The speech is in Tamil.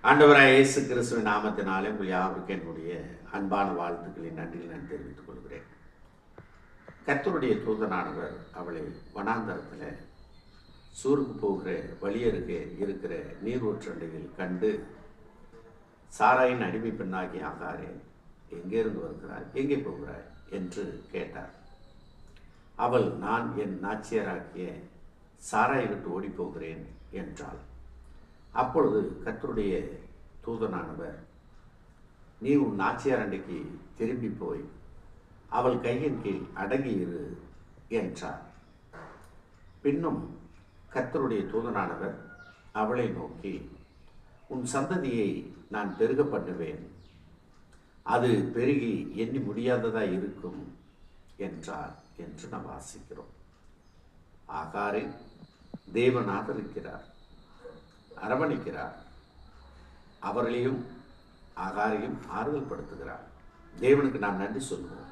ஆண்டவராய் இயேசு கிறிஸ்துவின் நாமத்தினாலே உங்கள் யாவருக்கு என்னுடைய அன்பான வாழ்த்துக்களை நன்றியை நான் தெரிவித்துக் கொள்கிறேன். கர்த்தருடைய தூதனானவர் அவளை வனாந்தரத்தில் சூருக்கு போகிற வழியருகே இருக்கிற நீரூற்றண்டையில் கண்டு, சாராயின் அடிமை பெண்ணாகிய ஆகாரே, எங்கே இருந்து வருகிறாய், எங்கே போகிறாய் என்று கேட்டார். அவள், நான் என் நாச்சியராகிய சாராயை விட்டு ஓடி போகிறேன் என்றாள். அப்பொழுது கர்த்தருடைய தூதனானவர், நீ உன் நாச்சியார் அண்டைக்கு திரும்பி போய் அவள் கையின் கீழ் அடங்கியிரு என்றார். பின்னும் கர்த்தருடைய தூதனானவர் அவளை நோக்கி, உன் சந்ததியை நான் பெருக பண்ணுவேன், அது பெருகி எண்ணி முடியாததாய் இருக்கும் என்றார் என்று நாம் வாசிக்கிறோம். ஆகாரை தேவன் ஆதரிக்கிறார், அரவணைக்கிறார், அவர்களையும் ஆகாரையும் ஆறுதல் படுத்துகிறார். தேவனுக்கு நாம் நன்றி சொல்லுவோம்.